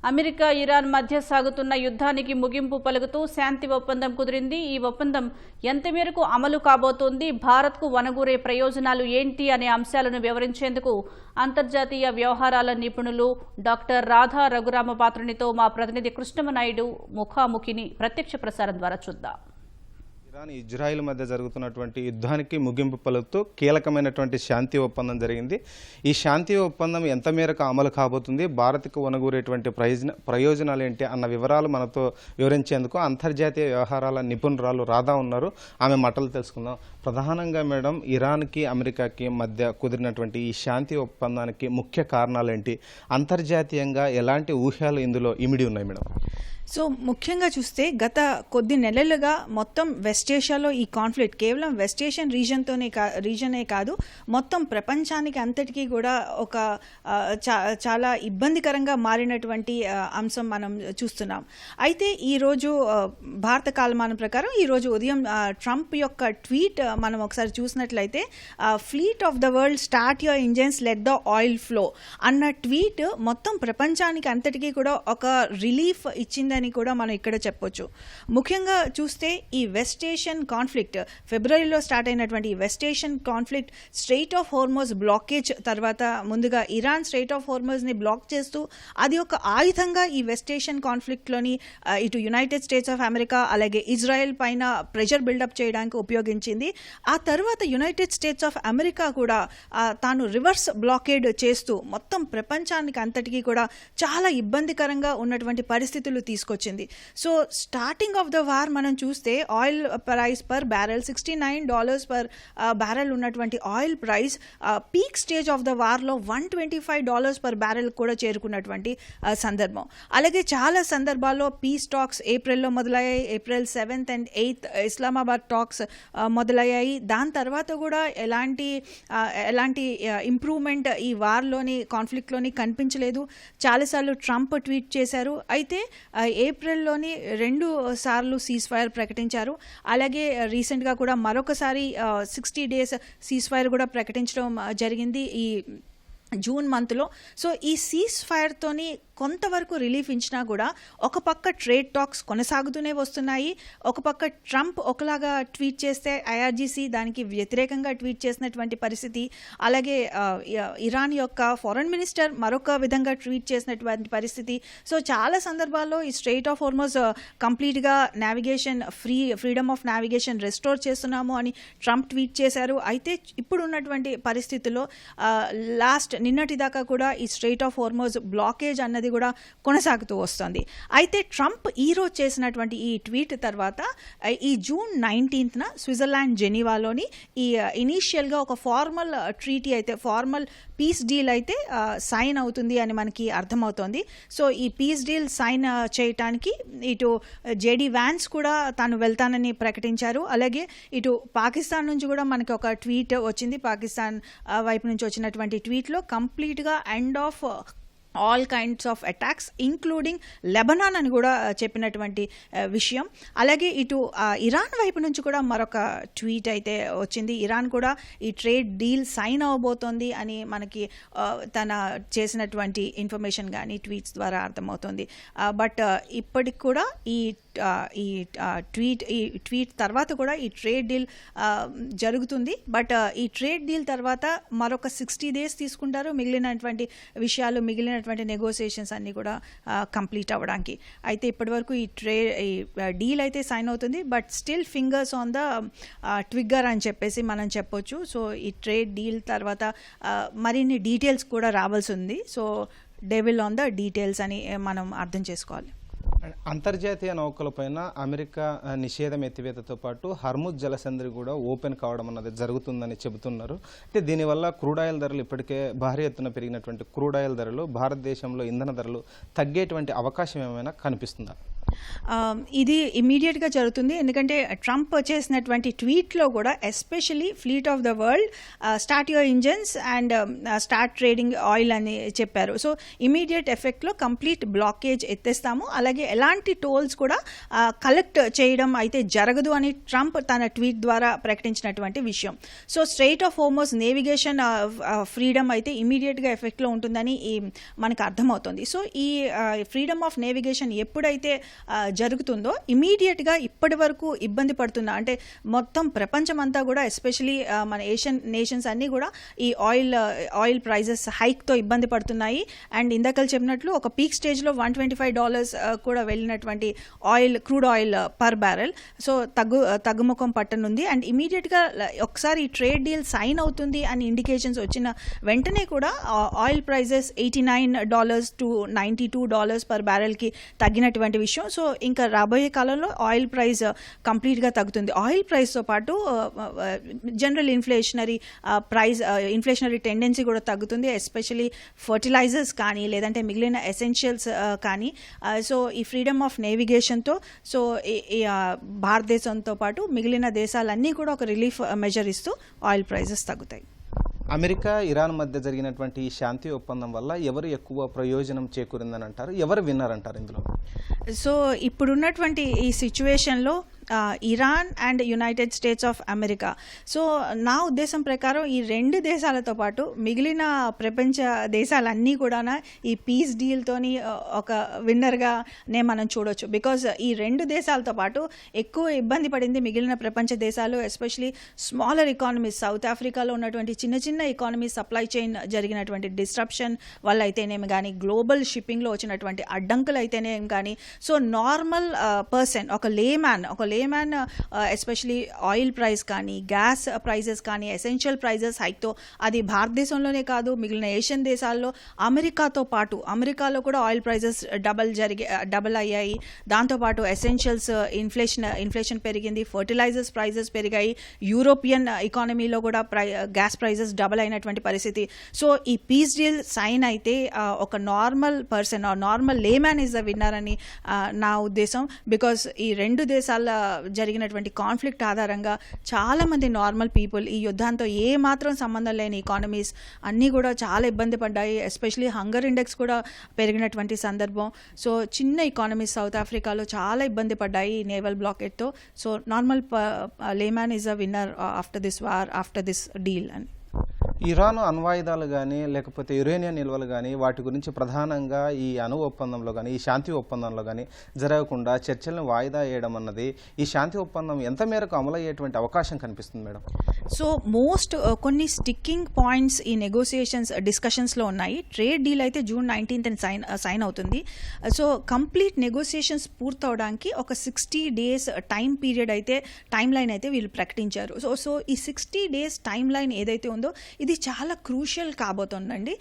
America Iran మధ్య సాగుతున్న యుద్ధానికి ముగింపు పలుకుతూ శాంతి ఒప్పందం కుదిరింది. ఈ ఒప్పందం ఎంత మేరకు అమలు కాబోతోంది, భారత్కు వనగూరే ప్రయోజనాలు ఏంటి అనే అంశాలను వివరించేందుకు అంతర్జాతీయ వ్యవహారాల నిపుణులు డాక్టర్ రాధా రఘురామపాత్రునితో మా ప్రతినిధి కృష్ణమనాయుడు ముఖాముఖిని ప్రత్యక్ష ప్రసారం ద్వారా చూద్దాం. ఇరాన్ ఇజ్రాయిల్ మధ్య జరుగుతున్నటువంటి యుద్ధానికి ముగింపు పలుకుతూ కీలకమైనటువంటి శాంతి ఒప్పందం జరిగింది. ఈ శాంతి ఒప్పందం ఎంత మేరకు అమలు కాబోతుంది, భారత్కు వనగూరేటువంటి ప్రయోజనాలు ఏంటి అన్న వివరాలు మనతో వివరించేందుకు అంతర్జాతీయ వ్యవహారాల నిపుణురాలు రాధా ఉన్నారు. ఆమె మాటలు తెలుసుకుందాం. ప్రధానంగా మేడం, ఇరాన్కి అమెరికాకి మధ్య కుదిరినటువంటి ఈ శాంతి ఒప్పందానికి ముఖ్య కారణాలు ఏంటి, అంతర్జాతీయంగా ఎలాంటి ఊహ్యాలు ఇందులో ఇమిడి ఉన్నాయి మేడం? సో ముఖ్యంగా చూస్తే గత కొద్ది నెలలుగా మొత్తం వెస్ట్ ఏషియాలో ఈ కాన్ఫ్లిక్ట్ కేవలం వెస్ట్ ఏషియన్ రీజనే కాదు, మొత్తం ప్రపంచానికి అంతటికీ కూడా ఒక చాలా ఇబ్బందికరంగా మారినటువంటి అంశం మనం చూస్తున్నాం. అయితే ఈరోజు భారత కాలమానం ప్రకారం ఈరోజు ఉదయం ట్రంప్ యొక్క ట్వీట్ మనం ఒకసారి చూసినట్లయితే, fleet of the world start your engines let the oil flow అన్న ట్వీట్ మొత్తం ప్రపంచానికి అంతటికీ కూడా ఒక రిలీఫ్ ఇచ్చింది అని కూడా మనం ఇక్కడ చెప్పొచ్చు. ముఖ్యంగా చూస్తే ఈ వెస్ట్ ఏషియన్ కాన్ఫ్లిక్ట్ ఫిబ్రవరిలో స్టార్ట్ అయినటువంటి west Asian conflict strait of Hormuz blockage తర్వాత ముందుగా ఇరాన్ స్ట్రెయిట్ ఆఫ్ హోర్మోజ్ని బ్లాక్ చేస్తూ అది ఒక ఆయుధంగా ఈ వెస్ట్ ఏషియన్ కాన్ఫ్లిక్ట్లోని ఇటు యునైటెడ్ స్టేట్స్ ఆఫ్ అమెరికా అలాగే ఇజ్రాయెల్ పైన ప్రెషర్ బిల్డప్ చేయడానికి ఉపయోగించింది. ఆ తర్వాత యునైటెడ్ స్టేట్స్ ఆఫ్ అమెరికా కూడా తాను రివర్స్ బ్లాకేడ్ చేస్తూ మొత్తం ప్రపంచానికి అంతటికీ కూడా చాలా ఇబ్బందికరంగా ఉన్నటువంటి పరిస్థితులు తీసుకొచ్చింది. So starting of the war మనం చూస్తే oil price per barrel $69 per barrel ఉన్నటువంటి oil price peak stage of the వార్లో $125 పర్ బ్యారెల్ కూడా చేరుకున్నటువంటి సందర్భం. అలాగే చాలా సందర్భాల్లో పీస్ టాక్స్ ఏప్రిల్లో మొదలయ్యాయి. April 7th and 8th Islamabad talks మొదలయ్యాయి. దాని తర్వాత కూడా ఎలాంటి ఇంప్రూవ్మెంట్ ఈ వార్లోని కాన్ఫ్లిక్ట్లోని కనిపించలేదు. చాలాసార్లు ట్రంప్ ట్వీట్ చేశారు. అయితే ఏప్రిల్లోని 2 సార్లు సీజ్ ఫైర్ ప్రకటించారు. అలాగే రీసెంట్గా కూడా మరొకసారి 60 days సీజ్ ఫైర్ కూడా ప్రకటించడం జరిగింది ఈ జూన్ మంత్లో. సో ఈ సీజ్ ఫైర్తోని కొంతవరకు రిలీఫ్ ఇచ్చినా కూడా ఒక పక్క ట్రేడ్ టాక్స్ కొనసాగుతూనే వస్తున్నాయి. ఒక పక్క ట్రంప్ ఒకలాగా ట్వీట్ చేస్తే ఐఆర్జీసీ దానికి వ్యతిరేకంగా ట్వీట్ చేసినటువంటి పరిస్థితి, అలాగే ఇరాన్ యొక్క ఫారెన్ మినిస్టర్ మరొక విధంగా ట్వీట్ చేసినటువంటి పరిస్థితి. సో చాలా సందర్భాల్లో ఈ స్ట్రెయిట్ ఆఫ్ హోర్మోజ్ కంప్లీట్గా navigation freedom of navigation restore చేస్తున్నాము అని ట్రంప్ ట్వీట్ చేశారు. అయితే ఇప్పుడు ఉన్నటువంటి పరిస్థితుల్లో నిన్నటి దాకా కూడా ఈ స్ట్రెయిట్ ఆఫ్ హోర్మోజ్ బ్లాకేజ్ అన్నది కూడా కొనసాగుతూ వస్తుంది. అయితే ట్రంప్ ఈరోజు చేసినటువంటి ఈ ట్వీట్ తర్వాత ఈ జూన్ 19th స్విట్జర్లాండ్ జెనీవాలోని ఈ ఇనీషియల్గా ఒక ఫార్మల్ ట్రీటీ అయితే ఫార్మల్ పీస్ డీల్ అయితే సైన్ అవుతుంది అని మనకి అర్థమవుతోంది. సో ఈ పీస్ డీల్ సైన్ చేయటానికి ఇటు జేడీ వ్యాన్స్ కూడా తాను వెళ్తానని ప్రకటించారు. అలాగే ఇటు పాకిస్తాన్ నుంచి కూడా మనకి ఒక ట్వీట్ వచ్చింది. పాకిస్తాన్ వైపు నుంచి వచ్చినటువంటి ట్వీట్లో కంప్లీట్గా end of all kinds of attacks including Lebanon అని కూడా చెప్పినటువంటి విషయం. అలాగే ఇటు ఇరాన్ వైపు నుంచి కూడా మరొక ట్వీట్ అయితే వచ్చింది. ఇరాన్ కూడా ఈ ట్రేడ్ డీల్ సైన్ అవ్వబోతోంది అని మనకి తన చేసినటువంటి ఇన్ఫర్మేషన్ కానీ ట్వీట్స్ ద్వారా అర్థమవుతుంది. బట్ ఇప్పటికి కూడా ఈ ట్వీట్ తర్వాత కూడా ఈ ట్రేడ్ డీల్ జరుగుతుంది. బట్ ఈ ట్రేడ్ డీల్ తర్వాత మరొక 60 days తీసుకుంటారు మిగిలినటువంటి నెగోసియేషన్స్ అన్నీ కూడా కంప్లీట్ అవ్వడానికి. అయితే ఇప్పటివరకు ఈ డీల్ అయితే సైన్ అవుతుంది. But still fingers on the trigger అని చెప్పేసి మనం చెప్పొచ్చు. సో ఈ ట్రేడ్ డీల్ తర్వాత మరిన్ని డీటెయిల్స్ కూడా రావాల్సి ఉంది. So devil on the details అని మనం అర్థం చేసుకోవాలి. అంతర్జాతీయ నౌకలపైన అమెరికా నిషేధం ఎత్తివేతతో పాటు హర్ముజ్ జలసంధి కూడా ఓపెన్ కావడం అన్నది జరుగుతుందని చెబుతున్నారు. అంటే దీనివల్ల క్రూడ్ ఆయిల్ ధరలు ఇప్పటికే భారీ ఎత్తున పెరిగినటువంటి క్రూడ్ ఆయిల్ ధరలు భారతదేశంలో ఇంధన ధరలు తగ్గేటువంటి అవకాశం ఏమైనా కనిపిస్తుందా? ఇది ఇమీడియట్గా జరుగుతుంది, ఎందుకంటే ట్రంప్ చేసినటువంటి ట్వీట్లో కూడా especially fleet of the world start your engines and start trading oil అని చెప్పారు. సో ఇమీడియట్ ఎఫెక్ట్లో కంప్లీట్ బ్లాకేజ్ ఎత్తేస్తాము, అలాగే ఎలాంటి టోల్స్ కూడా కలెక్ట్ చేయడం అయితే జరగదు అని ట్రంప్ తన ట్వీట్ ద్వారా ప్రకటించినటువంటి విషయం. So strait of Hormuz navigation freedom అయితే ఇమీడియట్గా ఎఫెక్ట్లో ఉంటుందని మనకు అర్థమవుతుంది. సో ఈ ఫ్రీడమ్ ఆఫ్ నేవిగేషన్ ఎప్పుడైతే జరుగుతుందో ఇమీడియట్గా ఇప్పటి వరకు ఇబ్బంది పడుతున్నా, అంటే మొత్తం ప్రపంచం అంతా కూడా ఎస్పెషలీ మన ఏషియన్ నేషన్స్ అన్నీ కూడా ఈ ఆయిల్ ప్రైజెస్ హైక్తో ఇబ్బంది పడుతున్నాయి. అండ్ ఇందాకలు చెప్పినట్లు ఒక పీక్ స్టేజ్లో $125 కూడా వెళ్ళినటువంటి crude oil per barrel. So తగ్గుముఖం పట్టనుంది. అండ్ ఇమీడియట్గా ఒకసారి ఈ ట్రేడ్ డీల్ సైన్ అవుతుంది అని ఇండికేషన్స్ వచ్చిన వెంటనే కూడా ఆయిల్ ప్రైజెస్ $89 to $92 పర్ బ్యారెల్కి తగ్గినటువంటి విషయం. సో ఇంకా రాబోయే కాలంలో ఆయిల్ ప్రైస్ కంప్లీట్గా తగ్గుతుంది. ఆయిల్ ప్రైస్తో పాటు జనరల్ ఇన్ఫ్లేషనరీ టెండెన్సీ కూడా తగ్గుతుంది, ఎస్పెషలీ ఫర్టిలైజర్స్ కానీ లేదంటే మిగిలిన ఎసెన్షియల్స్ కానీ. సో ఈ ఫ్రీడమ్ ఆఫ్ నేవిగేషన్తో సో భారతదేశంతో పాటు మిగిలిన దేశాలన్నీ కూడా ఒక రిలీఫ్ మెజర్ ఇస్తూ ఆయిల్ ప్రైజెస్ తగ్గుతాయి. అమెరికా ఇరాన్ మధ్య జరిగినటువంటి ఈ శాంతి ఒప్పందం వల్ల ఎవరు ఎక్కువ ప్రయోజనం చేకూరిందని అంటారు, ఎవరు విన్నర్ అంటారు ఇందులో? సో ఇప్పుడున్నటువంటి ఈ సిచ్యువేషన్లో Iran and United States of America, so నా ఉద్దేశం ప్రకారం ఈ రెండు దేశాలతో పాటు మిగిలిన ప్రపంచ దేశాలన్నీ కూడా ఈ పీస్ డీల్తోని ఒక విన్నర్గానే మనం చూడొచ్చు. బికాజ్ ఈ రెండు దేశాలతో పాటు ఎక్కువ ఇబ్బంది పడింది మిగిలిన ప్రపంచ దేశాలు, ఎస్పెషలీ స్మాలర్ ఎకానమీస్. సౌత్ ఆఫ్రికాలో ఉన్నటువంటి చిన్న చిన్న ఎకానమీ సప్లై చైన్ జరిగినటువంటి డిస్ట్రప్షన్ వల్ల అయితేనేమి కానీ, గ్లోబల్ షిప్పింగ్లో వచ్చినటువంటి అడ్డంకులు అయితేనేమి కానీ, సో నార్మల్ పర్సన్ ఒక లేమ్యాన్ ఎస్పెషలీ ఆయిల్ ప్రైస్ కానీ గ్యాస్ ప్రైజెస్ కానీ ఎసెన్షియల్ ప్రైజెస్ హైక్తో అది భారతదేశంలోనే కాదు మిగిలిన ఏషియన్ దేశాల్లో అమెరికాతో పాటు అమెరికాలో కూడా ఆయిల్ ప్రైజెస్ డబల్ అయ్యాయి. దాంతోపాటు ఎసెన్షియల్స్ ఇన్ఫ్లేషన్ పెరిగింది, ఫర్టిలైజర్స్ ప్రైజెస్ పెరిగాయి, యూరోపియన్ ఎకానమీలో కూడా గ్యాస్ ప్రైజెస్ డబల్ అయినటువంటి పరిస్థితి. సో ఈ పీస్ డీల్ సైన్ అయితే ఒక normal person normal layman is the winner అని నా ఉద్దేశం. బికాస్ ఈ రెండు దేశాల జరిగినటువంటి కాన్ఫ్లిక్ట్ ఆధారంగా చాలామంది నార్మల్ పీపుల్ ఈ యుద్ధాంతో ఏ మాత్రం సంబంధం లేని ఎకానమీస్ అన్నీ కూడా చాలా ఇబ్బంది పడ్డాయి. ఎస్పెషలీ హంగర్ ఇండెక్స్ కూడా పెరిగినటువంటి సందర్భం. సో చిన్న ఎకానమీస్ సౌత్ ఆఫ్రికాలో చాలా ఇబ్బంది పడ్డాయి నేవల్ బ్లాకెట్తో. So normal layman is a winner after this war, after this deal అని. ఇరాన్ అణ్వాయుధాలు కానీ లేకపోతే యురేనియం నిల్వలు కానీ వాటి గురించి ప్రధానంగా ఈ అణు ఒప్పందంలో కానీ ఈ శాంతి ఒప్పందంలో కానీ జరగకుండా చర్చలను వాయిదా వేయడం అన్నది ఈ శాంతి ఒప్పందం ఎంత మేరకు అమలయ్యేటువంటి అవకాశం కనిపిస్తుంది మేడం? సో కొన్ని స్టిక్కింగ్ పాయింట్స్ ఈ నెగోసియేషన్స్ డిస్కషన్స్లో ఉన్నాయి. ట్రేడ్ డీల్ అయితే June 19th సైన్ అవుతుంది. సో కంప్లీట్ నెగోసియేషన్స్ పూర్తవడానికి ఒక 60 days టైం పీరియడ్ అయితే టైం లైన్ అయితే వీళ్ళు ప్రకటించారు. సో ఈ 60 days టైం లైన్ ఏదైతే ఉందో ఇది చాలా క్రూషియల్ కాబోతుందండి.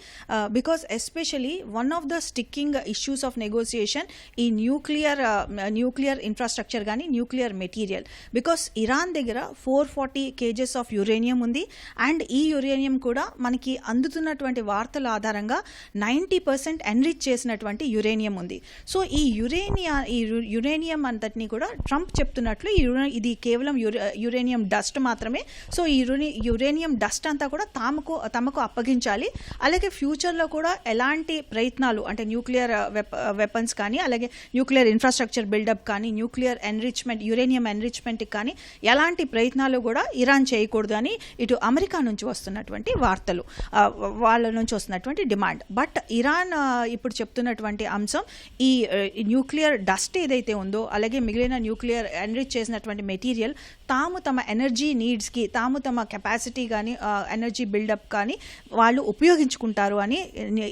Because especially one of the sticking issues of negotiation ఈ న్యూక్లియర్ ఇన్ఫ్రాస్ట్రక్చర్ కానీ న్యూక్లియర్ మెటీరియల్. బికాస్ ఇరాన్ దగ్గర 440 kgs ఆఫ్ యురేనియం ఉంది. అండ్ ఈ యురేనియం కూడా మనకి అందుతున్నటువంటి వార్తల ఆధారంగా 90% ఎన్రిచ్ చేసినటువంటి యురేనియం ఉంది. సో ఈ యురేనియం అంతటినీ కూడా ట్రంప్ చెప్తున్నట్లు ఇది కేవలం యురేనియం డస్ట్ మాత్రమే. సో ఈ యురేనియం డస్ట్ అంతా కూడా తమకు అప్పగించాలి. అలాగే ఫ్యూచర్లో కూడా ఎలాంటి ప్రయత్నాలు అంటే న్యూక్లియర్ వెపన్స్ కానీ అలాగే న్యూక్లియర్ ఇన్ఫ్రాస్ట్రక్చర్ బిల్డప్ కానీ న్యూక్లియర్ ఎన్రిచ్మెంట్ యురేనియం ఎన్రిచ్మెంట్కి కానీ ఎలాంటి ప్రయత్నాలు కూడా ఇరాన్ చేయకూడదు అని ఇటు అమెరికా నుంచి వస్తున్నటువంటి వార్తలు, వాళ్ళ నుంచి వస్తున్నటువంటి డిమాండ్. బట్ ఇరాన్ ఇప్పుడు చెప్తున్నటువంటి అంశం ఈ న్యూక్లియర్ డస్ట్ ఏదైతే ఉందో అలాగే మిగిలిన న్యూక్లియర్ ఎన్రిచ్ చేసినటువంటి మెటీరియల్ తాము తమ ఎనర్జీ నీడ్స్కి తాము తమ కెపాసిటీ కానీ ఎనర్జీ బిల్డప్ కానీ వాళ్ళు ఉపయోగించుకుంటారు అని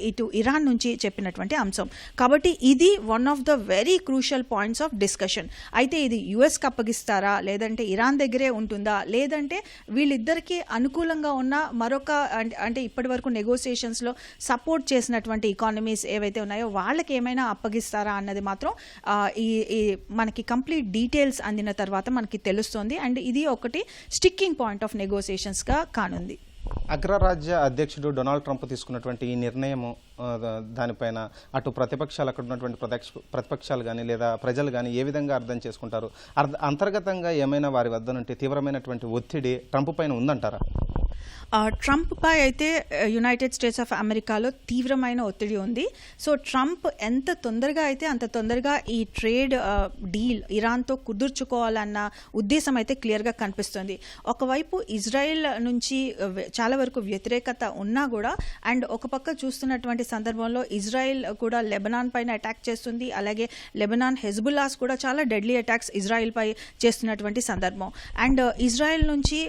ఇటు ఇరాన్ నుంచి చెప్పినటువంటి అంశం. కాబట్టి ఇది one of the very crucial points of discussion. అయితే ఇది యుఎస్కి అప్పగిస్తారా లేదంటే ఇరాన్ దగ్గరే ఉంటుందా లేదంటే వీళ్ళిద్దరికీ అనుకూలంగా ఉన్న మరొక అంటే ఇప్పటి వరకు నెగోసియేషన్స్లో సపోర్ట్ చేసినటువంటి ఎకానమీస్ ఏవైతే ఉన్నాయో వాళ్ళకి ఏమైనా అప్పగిస్తారా అన్నది మాత్రం ఈ మనకి కంప్లీట్ డీటెయిల్స్ అందిన తర్వాత మనకి తెలుస్తుంది. అండ్ ఇది ఒకటి స్టిక్కింగ్ పాయింట్ ఆఫ్ నెగోసియేషన్స్గా కానుంది. అగ్రరాజ్య అధ్యక్షుడు డొనాల్డ్ ట్రంప్ తీసుకున్నటువంటి ఈ నిర్ణయము దానిపైన అటు ప్రతిపక్షాలు, అక్కడ ఉన్నటువంటి ప్రతిపక్షాలు కానీ లేదా ప్రజలు కానీ ఏ విధంగా అర్థం చేసుకుంటారు? అంతర్గతంగా ఏమైనా వారి వద్ద నుండి తీవ్రమైనటువంటి ఒత్తిడి ట్రంప్ పైన ఉందంటారా? ట్రంప్ పై అయితే యునైటెడ్ స్టేట్స్ ఆఫ్ అమెరికాలో తీవ్రమైన ఒత్తిడి ఉంది. సో ట్రంప్ ఎంత తొందరగా అయితే అంత తొందరగా ఈ ట్రేడ్ డీల్ ఇరాన్తో కుదుర్చుకోవాలన్న ఉద్దేశం అయితే క్లియర్గా కనిపిస్తుంది. ఒకవైపు ఇజ్రాయెల్ నుంచి చాలా వరకు వ్యతిరేకత ఉన్నా కూడా, అండ్ ఒక పక్క చూస్తున్నటువంటి సందర్భంలో ఇజ్రాయెల్ కూడా లెబనాన్ పైన అటాక్ చేస్తుంది. అలాగే లెబనాన్ హెజ్బుల్లాస్ కూడా చాలా డెడ్లీ అటాక్స్ ఇజ్రాయెల్ పై చేస్తున్నటువంటి సందర్భం. అండ్ ఇజ్రాయెల్ నుంచి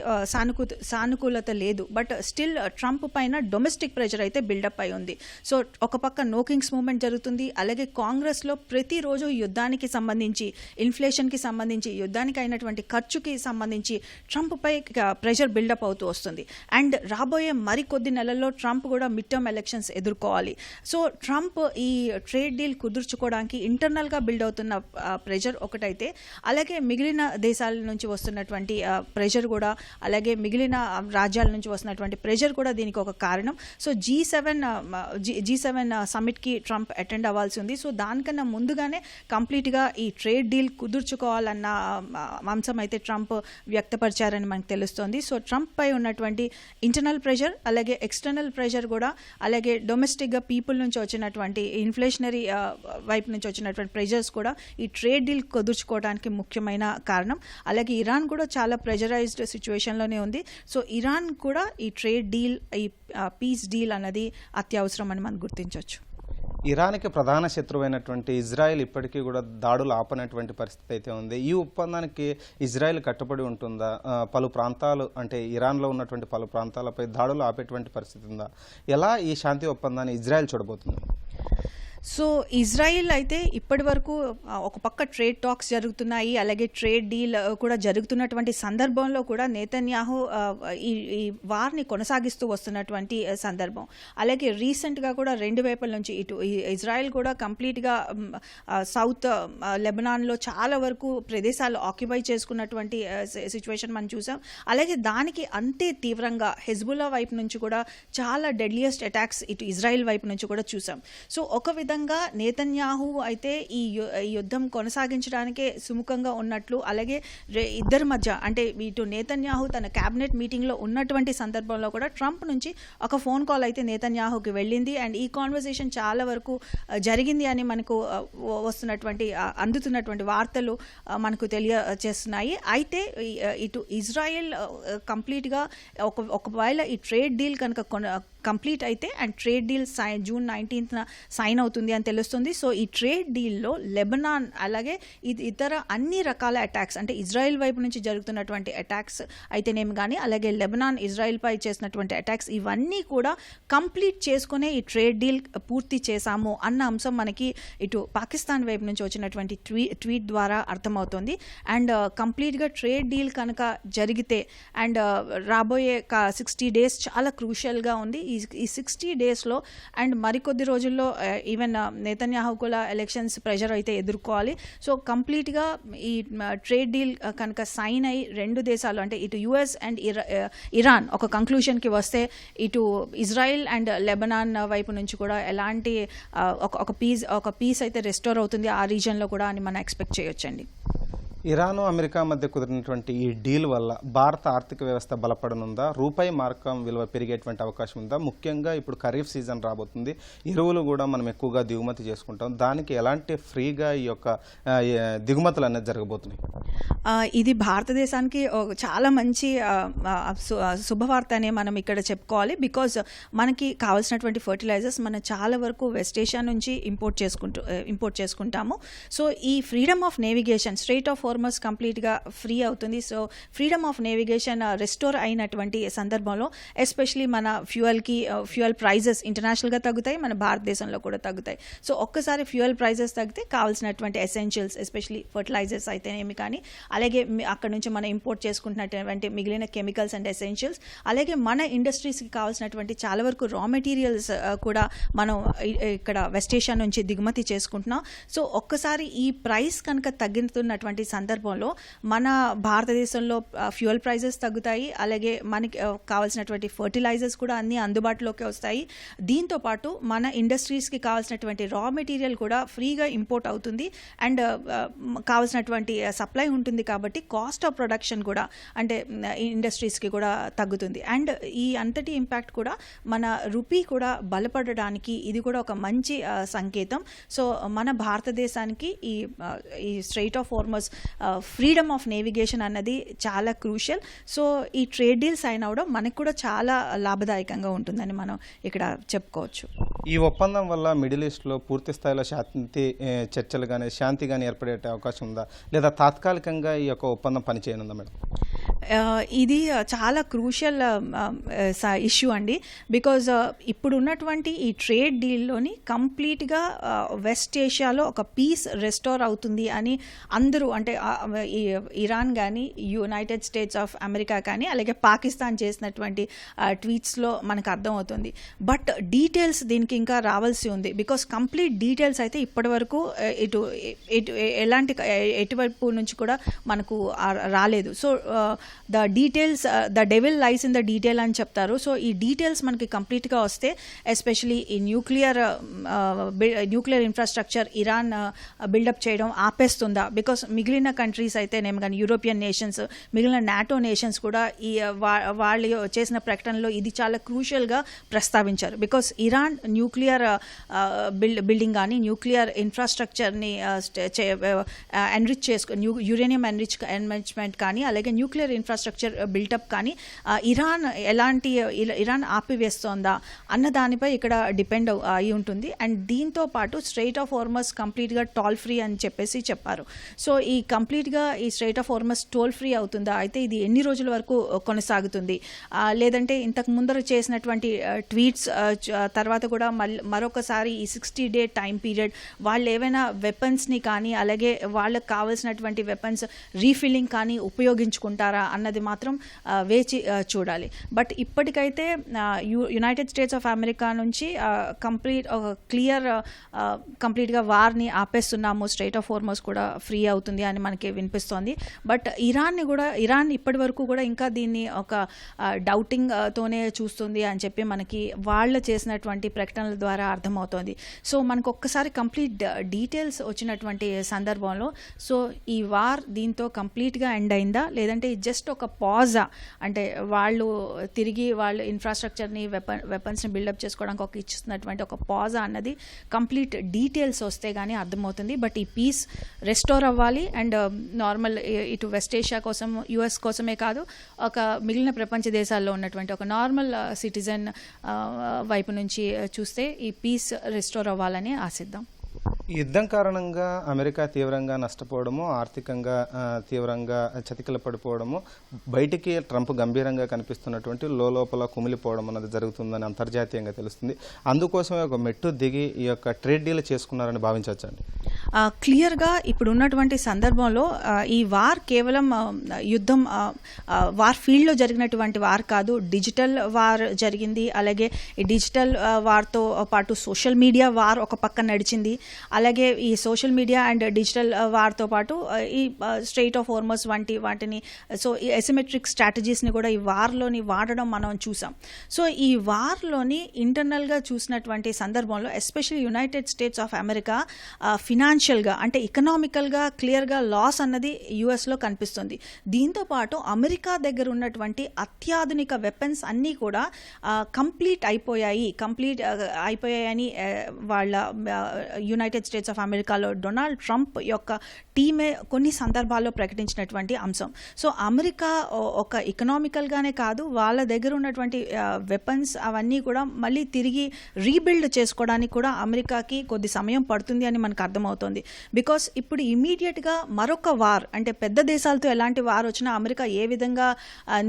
సానుకూలత లేదు, బట్ స్టిల్ ట్రంప్ పైన డొమెస్టిక్ ప్రెషర్ అయితే బిల్డప్ అయి ఉంది. సో ఒక పక్క నో కింగ్స్ మూవ్మెంట్ జరుగుతుంది. అలాగే కాంగ్రెస్లో ప్రతిరోజు యుద్ధానికి సంబంధించి, ఇన్ఫ్లేషన్కి సంబంధించి, యుద్ధానికి అయినటువంటి ఖర్చుకి సంబంధించి ట్రంప్ పై ప్రెషర్ బిల్డప్ అవుతూ వస్తుంది. అండ్ రాబోయే మరికొద్ది నెలల్లో ట్రంప్ కూడా మిడ్ టర్మ్ ఎలక్షన్స్ ఎదుర్కోవాలి. సో ట్రంప్ ఈ ట్రేడ్ డీల్ కుదుర్చుకోవడానికి ఇంటర్నల్గా బిల్డ్ అవుతున్న ప్రెషర్ ఒకటైతే, అలాగే మిగిలిన దేశాల నుంచి వస్తున్నటువంటి ప్రెషర్ కూడా, అలాగే మిగిలిన రాజ్యాల నుంచి వస్తున్నటువంటి ప్రెషర్ కూడా దీనికి ఒక కారణం. సో G7 సమ్మిట్కి ట్రంప్ అటెండ్ అవ్వాల్సి ఉంది. సో దానికన్నా ముందుగానే కంప్లీట్గా ఈ ట్రేడ్ డీల్ కుదుర్చుకోవాలన్న అంశం అయితే ట్రంప్ వ్యక్తపరిచారని మనకు తెలుస్తోంది. సో ట్రంప్ పై ఉన్నటువంటి ఇంటర్నల్ ప్రెషర్, అలాగే ఎక్స్టర్నల్ ప్రెషర్ కూడా, అలాగే డొమెస్టిక్గా పీపుల్ నుంచి వచ్చినటువంటి ఇన్ఫ్లేషనరీ వైపు నుంచి వచ్చినటువంటి ప్రెషర్స్ కూడా ఈ ట్రేడ్ డీల్ కుదుర్చుకోవడానికి ముఖ్యమైన కారణం. అలాగే ఇరాన్ కూడా చాలా ప్రెషరైజ్డ్ సిచ్యువేషన్లోనే ఉంది. సో ఇరాన్ కూడా ఈ ట్రేడ్ డీల్, ఈ పీస్ డీల్ అన్నది అత్యవసరం అని మనం గుర్తించవచ్చు. ఇరాన్కి ప్రధాన శత్రువైనటువంటి ఇజ్రాయెల్ ఇప్పటికీ కూడా దాడులు ఆపనటువంటి పరిస్థితి అయితే ఉంది. ఈ ఒప్పందానికి ఇజ్రాయెల్ కట్టుబడి ఉంటుందా? పలు ప్రాంతాలు, అంటే ఇరాన్లో ఉన్నటువంటి పలు ప్రాంతాలపై దాడులు ఆపేటువంటి పరిస్థితి ఉందా? ఎలా ఈ శాంతి ఒప్పందాన్ని ఇజ్రాయెల్ చూడబోతుంది? సో ఇజ్రాయిల్ అయితే ఇప్పటి వరకు ఒక పక్క ట్రేడ్ టాక్స్ జరుగుతున్నాయి, అలాగే ట్రేడ్ డీల్ కూడా జరుగుతున్నటువంటి సందర్భంలో కూడా నేతన్యాహు ఈ వార్ని కొనసాగిస్తూ వస్తున్నటువంటి సందర్భం. అలాగే రీసెంట్గా కూడా రెండు వైపుల నుంచి ఇటు ఇజ్రాయెల్ కూడా కంప్లీట్గా సౌత్ లెబనాన్లో చాలా వరకు ప్రదేశాలు ఆక్యుపై చేసుకున్నటువంటి సిచ్యువేషన్ మనం చూసాం. అలాగే దానికి అంతే తీవ్రంగా హెజ్బుల్లా వైపు నుంచి కూడా చాలా డెడ్లియెస్ట్ అటాక్స్ ఇటు ఇజ్రాయెల్ వైపు నుంచి కూడా చూసాం. సో ఒక విధంగా నేతన్యాహు అయితే ఈ యుద్ధం కొనసాగించడానికే సుముఖంగా ఉన్నట్లు, అలాగే ఇద్దరి మధ్య, అంటే ఇటు నేతన్యాహు తన క్యాబినెట్ మీటింగ్లో ఉన్నటువంటి సందర్భంలో కూడా ట్రంప్ నుంచి ఒక ఫోన్ కాల్ అయితే నేతన్యాహుకి వెళ్ళింది. అండ్ ఈ కాన్వర్సేషన్ చాలా వరకు జరిగింది అని మనకు అందుతున్నటువంటి వార్తలు మనకు తెలియచేస్తున్నాయి. అయితే ఇటు ఇజ్రాయెల్ కంప్లీట్గా ఒకవేళ ఈ ట్రేడ్ డీల్ కనుక కంప్లీట్ అయితే, అండ్ ట్రేడ్ డీల్ జూన్ 19న సైన్ అవుతుంది అని తెలుస్తుంది. సో ఈ ట్రేడ్ డీల్లో లెబనాన్ అలాగే ఇతర అన్ని రకాల అటాక్స్, అంటే ఇజ్రాయెల్ వైపు నుంచి జరుగుతున్నటువంటి అటాక్స్ అయితేనేమి కానీ, అలాగే లెబనాన్ ఇజ్రాయెల్ పై చేసినటువంటి అటాక్స్, ఇవన్నీ కూడా కంప్లీట్ చేసుకునే ఈ ట్రేడ్ డీల్ పూర్తి చేశాము అన్న అంశం మనకి ఇటు పాకిస్తాన్ వైపు నుంచి వచ్చినటువంటి ట్వీట్ ద్వారా అర్థమవుతుంది. అండ్ కంప్లీట్గా ట్రేడ్ డీల్ కనుక జరిగితే, అండ్ రాబోయే 60 days చాలా క్రూషియల్గా ఉంది. ఈ 60 daysలో అండ్ మరికొద్ది రోజుల్లో ఈవెన్ నేతన్యాహు కూడా ఎలక్షన్స్ ప్రెషర్ అయితే ఎదుర్కోవాలి. సో కంప్లీట్గా ఈ ట్రేడ్ డీల్ కనుక సైన్ అయ్యి రెండు దేశాలు, అంటే ఇటు యుఎస్ అండ్ ఇరాన్ ఒక కంక్లూషన్కి వస్తే, ఇటు ఇజ్రాయెల్ అండ్ లెబనాన్ వైపు నుంచి కూడా ఎలాంటి ఒక పీస్ అయితే రెస్టోర్ అవుతుంది ఆ రీజన్లో కూడా అని మనం ఎక్స్పెక్ట్ చేయొచ్చండి. ఇరాను అమెరికా మధ్య కుదిరినటువంటి ఈ డీల్ వల్ల భారత ఆర్థిక వ్యవస్థ బలపడనుందా? రూపాయి మార్కం విలువ పెరిగేటువంటి అవకాశం ఉందా? ముఖ్యంగా ఇప్పుడు ఖరీఫ్ సీజన్ రాబోతుంది, ఎరువులు కూడా మనం ఎక్కువగా దిగుమతి చేసుకుంటాం. దానికి ఎలాంటి ఫ్రీగా ఈ యొక్క దిగుమతులు అనేది జరగబోతున్నాయి? ఇది భారతదేశానికి చాలా మంచి శుభవార్త అనే మనం ఇక్కడ చెప్పుకోవాలి. బికాజ్ మనకి కావాల్సినటువంటి ఫర్టిలైజర్స్ మనం చాలా వరకు వెస్ట్ ఏషియా నుంచి ఇంపోర్ట్ చేసుకుంటాము. సో ఈ freedom of navigation, strait of Hormuz కంప్లీట్గా ఫ్రీ అవుతుంది. So freedom of navigation restore అయినటువంటి సందర్భంలో ఎస్పెషలీ మన ఫ్యూయల్ ప్రైజెస్ ఇంటర్నేషనల్గా తగ్గుతాయి, మన భారతదేశంలో కూడా తగ్గుతాయి. సో ఒక్కసారి ఫ్యూయల్ ప్రైజెస్ తగ్గితే కావాల్సినటువంటి ఎసెన్షియల్స్, ఎస్పెషలీ ఫర్టిలైజర్స్ అయితేనేమి కానీ, అలాగే అక్కడ నుంచి మనం ఇంపోర్ట్ చేసుకుంటున్నటువంటి మిగిలిన కెమికల్స్ అండ్ ఎసెన్షియల్స్, అలాగే మన ఇండస్ట్రీస్కి కావాల్సినటువంటి చాలా వరకు రా మెటీరియల్స్ కూడా మనం ఇక్కడ వెస్ట్ ఏషియా నుంచి దిగుమతి చేసుకుంటున్నాం. సో ఒక్కసారి ఈ ప్రైస్ కనుక తగ్గుతున్నటువంటి సందర్భంలో మన భారతదేశంలో ఫ్యూయల్ ప్రైజెస్ తగ్గుతాయి, అలాగే మనకి కావాల్సినటువంటి ఫర్టిలైజర్స్ కూడా అన్నీ అందుబాటులోకి వస్తాయి. దీంతోపాటు మన ఇండస్ట్రీస్కి కావాల్సినటువంటి రా మెటీరియల్ కూడా ఫ్రీగా ఇంపోర్ట్ అవుతుంది అండ్ కావాల్సినటువంటి సప్లై ఉంటుంది. కాబట్టి కాస్ట్ ఆఫ్ ప్రొడక్షన్ కూడా అంటే ఇండస్ట్రీస్కి కూడా తగ్గుతుంది. అండ్ ఈ అంతటి ఇంపాక్ట్ కూడా మన రూపీ కూడా బలపడడానికి ఇది కూడా ఒక మంచి సంకేతం. సో మన భారతదేశానికి ఈ strait of Hormuz freedom of navigation అన్నది చాలా క్రూషియల్. సో ఈ ట్రేడ్ డీల్స్ అయిన అవడం మనకు కూడా చాలా లాభదాయకంగా ఉంటుందని మనం ఇక్కడ చెప్పుకోవచ్చు. ఈ ఒప్పందం వల్ల మిడిల్ ఈస్ట్లో పూర్తి స్థాయిలో చర్చలు కానీ శాంతి కానీ ఏర్పడే అవకాశం ఉందా, లేదా తాత్కాలికంగా ఈ యొక్క ఒప్పందం పనిచేయనుందా మేడం? ఇది చాలా క్రూషియల్ ఇష్యూ అండి. బికాజ్ ఇప్పుడు ఉన్నటువంటి ఈ ట్రేడ్ డీల్లోని కంప్లీట్గా వెస్ట్ ఏషియాలో ఒక పీస్ రెస్టోర్ అవుతుంది అని అందరూ అంటే ఇరాన్ కానీ యునైటెడ్ స్టేట్స్ ఆఫ్ అమెరికా కానీ అలాగే పాకిస్తాన్ చేసినటువంటి ట్వీట్స్లో మనకు అర్థమవుతుంది. బట్ డీటెయిల్స్ దీనికి ఇంకా రావాల్సి ఉంది. బికాస్ కంప్లీట్ డీటెయిల్స్ అయితే ఇప్పటి వరకు ఎలాంటి ఎటువైపు నుంచి కూడా మనకు రాలేదు. So the details the devil lies in the detail అని చెప్తారు. సో ఈ డీటెయిల్స్ మనకి కంప్లీట్గా వస్తే ఎస్పెషలీ ఈ న్యూక్లియర్ ఇన్ఫ్రాస్ట్రక్చర్ ఇరాన్ బిల్డప్ చేయడం ఆపేస్తుందా? బికాస్ మిగిలిన కంట్రీస్ అయితేనేమో కానీ యూరోపియన్ నేషన్స్, మిగిలిన నాటో నేషన్స్ కూడా ఈ వాళ్ళు చేసిన ప్రకటనలో ఇది చాలా క్రూషియల్గా ప్రస్తావించారు. బికాస్ ఇరాన్ న్యూక్లియర్ బిల్డింగ్ కానీ న్యూక్లియర్ ఇన్ఫ్రాస్ట్రక్చర్ని ఎన్రిచ్ యురేనియం ఎన్రిచ్మెంట్ కానీ అలాగే న్యూక్లియర్ ఇన్ఫ్రాస్ట్రక్చర్ బిల్టప్ కానీ ఇరాన్ ఆపివేస్తోందా అన్న దానిపై ఇక్కడ డిపెండ్ అయి ఉంటుంది. అండ్ దీంతో పాటు స్ట్రెయిట్ ఆఫ్ హార్మజ్ కంప్లీట్గా టోల్ ఫ్రీ అని చెప్పేసి చెప్పారు. సో ఈ కంప్లీట్గా ఈ స్ట్రెయిట్ ఆఫ్ హార్మజ్ టోల్ ఫ్రీ అవుతుందా, అయితే ఇది ఎన్ని రోజుల వరకు కొనసాగుతుంది, లేదంటే ఇంతకు ముందర చేసినటువంటి ట్వీట్స్ తర్వాత కూడా మరొకసారి ఈ 60-day టైం పీరియడ్ వాళ్ళు ఏవైనా వెపన్స్ని కానీ అలాగే వాళ్ళకి కావాల్సినటువంటి వెపన్స్ రీఫిల్లింగ్ కానీ ఉపయోగించుకుంటారా అన్నది మాత్రం వేచి చూడాలి. బట్ ఇప్పటికైతే యునైటెడ్ స్టేట్స్ ఆఫ్ అమెరికా నుంచి కంప్లీట్గా వార్ని ఆపేస్తున్నాము, స్ట్రెయిట్ ఆఫ్ హార్మజ్ కూడా ఫ్రీ అవుతుంది అని మనకి వినిపిస్తోంది. బట్ ఇరాన్ ఇప్పటి వరకు కూడా ఇంకా దీన్ని ఒక డౌటింగ్ తోనే చూస్తుంది అని చెప్పి మనకి వాళ్ళు చేసినటువంటి ప్రకటనల ద్వారా అర్థమవుతోంది. సో మనకు ఒక్కసారి కంప్లీట్ డీటెయిల్స్ వచ్చినటువంటి సందర్భంలో సో ఈ వార్ దీంతో కంప్లీట్గా ఎండ్ అయిందా, లేదంటే జస్ట్ ఒక పాజా, అంటే వాళ్ళు తిరిగి వాళ్ళు ఇన్ఫ్రాస్ట్రక్చర్ని వెపన్స్ని బిల్డప్ చేసుకోవడానికి ఇచ్చినటువంటి ఒక పాజా అన్నది కంప్లీట్ డీటెయిల్స్ వస్తే కానీ అర్థమవుతుంది. బట్ ఈ పీస్ రెస్టోర్ అవ్వాలి అండ్ నార్మల్ ఇటు వెస్ట్ ఏషియా కోసం యుఎస్ కోసమే కాదు ఒక మిగిలిన ప్రపంచ దేశాల్లో ఉన్నటువంటి ఒక నార్మల్ సిటిజన్ వైపు నుంచి చూస్తే ఈ పీస్ రెస్టోర్ అవ్వాలని ఆశిద్దాం. ఈ యుద్ధం కారణంగా అమెరికా తీవ్రంగా నష్టపోవడము, ఆర్థికంగా తీవ్రంగా చతికిల పడిపోవడము, బయటికి ట్రంప్ గంభీరంగా కనిపిస్తున్నటువంటి లోపల కుమిలిపోవడం అన్నది జరుగుతుందని అంతర్జాతీయంగా తెలుస్తుంది. అందుకోసమే ఒక మెట్టు దిగి ఈ యొక్క ట్రేడ్ డీల్ చేసుకున్నారని భావించవచ్చండి. క్లియర్గా ఇప్పుడు ఉన్నటువంటి సందర్భంలో ఈ వార్ కేవలం యుద్ధం వార్ ఫీల్డ్లో జరిగినటువంటి వార్ కాదు, డిజిటల్ వార్ జరిగింది. అలాగే ఈ డిజిటల్ వార్తో పాటు సోషల్ మీడియా వార్ ఒక పక్క నడిచింది. అలాగే ఈ సోషల్ మీడియా అండ్ డిజిటల్ వార్తో పాటు ఈ స్ట్రెయిట్ ఆఫ్ హార్మజ్ వాటిని సో ఈ ఎసిమెట్రిక్ స్ట్రాటజీస్ని కూడా ఈ వార్లోని వాడడం మనం చూసాం. సో ఈ వార్లోని ఇంటర్నల్గా చూసినటువంటి సందర్భంలో especially United States of America ఫినాన్షియల్గా అంటే ఎకనామికల్గా క్లియర్గా లాస్ అన్నది యుఎస్లో కనిపిస్తుంది. దీంతోపాటు అమెరికా దగ్గర ఉన్నటువంటి అత్యాధునిక వెపన్స్ అన్నీ కూడా కంప్లీట్ అయిపోయాయని వాళ్ళ యునైటెడ్ స్టేట్స్ ఆఫ్ అమెరికాలో డొనాల్డ్ ట్రంప్ యొక్క టీమే కొన్ని సందర్భాల్లో ప్రకటించినటువంటి అంశం. సో అమెరికా ఒక ఎకనామికల్గానే కాదు వాళ్ళ దగ్గర ఉన్నటువంటి వెపన్స్ అవన్నీ కూడా మళ్ళీ తిరిగి రీబిల్డ్ చేసుకోవడానికి కూడా అమెరికాకి కొద్ది సమయం పడుతుంది అని మనకు అర్థమవుతుంది. బికాస్ ఇప్పుడు ఇమీడియట్గా మరొక వార్ అంటే పెద్ద దేశాలతో ఎలాంటి వార్ వచ్చినా అమెరికా ఏ విధంగా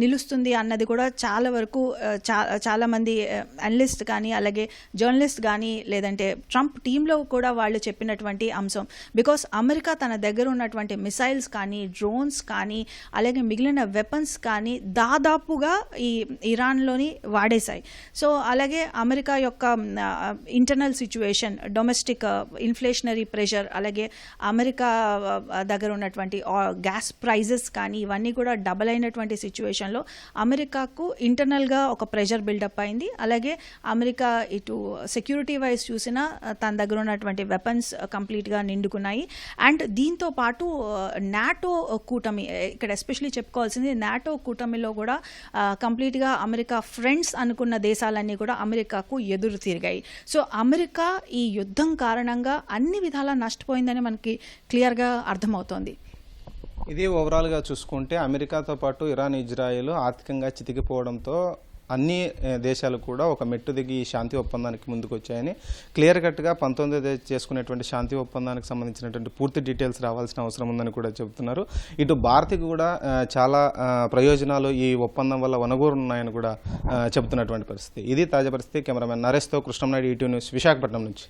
నిలుస్తుంది అన్నది కూడా చాలా వరకు చాలామంది అనలిస్ట్ కానీ అలాగే జర్నలిస్ట్ కానీ లేదంటే ట్రంప్ టీంలో కూడా వాళ్ళు చెప్పినటువంటి అంశం. బికాస్ అమెరికా తన దగ్గర ఉన్నటువంటి మిసైల్స్ కానీ డ్రోన్స్ కానీ అలాగే మిగిలిన వెపన్స్ కానీ దాదాపుగా ఈ ఇరాన్లోని వాడేశాయి. సో అలాగే అమెరికా యొక్క internal situation, domestic inflationary pressure అలాగే అమెరికా దగ్గర ఉన్నటువంటి గ్యాస్ ప్రైజెస్ కానీ ఇవన్నీ కూడా డబల్ అయినటువంటి సిచ్యువేషన్లో అమెరికాకు ఇంటర్నల్గా ఒక ప్రెషర్ బిల్డప్ అయింది. అలాగే అమెరికా ఇటు సెక్యూరిటీ వైజ్ చూసినా తన దగ్గర ఉన్నటువంటి వెపన్స్ కంప్లీట్గా నిండుకున్నాయి. అండ్ దీంతో పాటు నాటో కూటమి, ఇక్కడ ఎస్పెషలీ చెప్పుకోవాల్సింది నాటో కూటమిలో కూడా కంప్లీట్గా అమెరికా ఫ్రెండ్స్ అనుకున్న దేశాలన్నీ కూడా అమెరికాకు ఎదురు తిరిగాయి. సో అమెరికా ఈ యుద్ధం కారణంగా అన్ని విధాలా నష్టపోయిందని మనకి క్లియర్గా అర్థమవుతోంది. ఇది ఓవరాల్గా చూసుకుంటే అమెరికాతో పాటు ఇరాన్, ఇజ్రాయెల్ ఆర్థికంగా చితికిపోవడంతో అన్ని దేశాలు కూడా ఒక మెట్టు దిగి ఈ శాంతి ఒప్పందానికి ముందుకు వచ్చాయని క్లియర్ కట్గా 19 చేసుకునేటువంటి శాంతి ఒప్పందానికి సంబంధించినటువంటి పూర్తి డీటెయిల్స్ రావాల్సిన అవసరం ఉందని కూడా చెబుతున్నారు. ఇటు భారత్కి కూడా చాలా ప్రయోజనాలు ఈ ఒప్పందం వల్ల వనగూరున్నాయని కూడా చెబుతున్నటువంటి పరిస్థితి. ఇది తాజా పరిస్థితి. Cameraman నరేష్తో Krishnam Naidu, ETV news, Visakhapatnam నుంచి.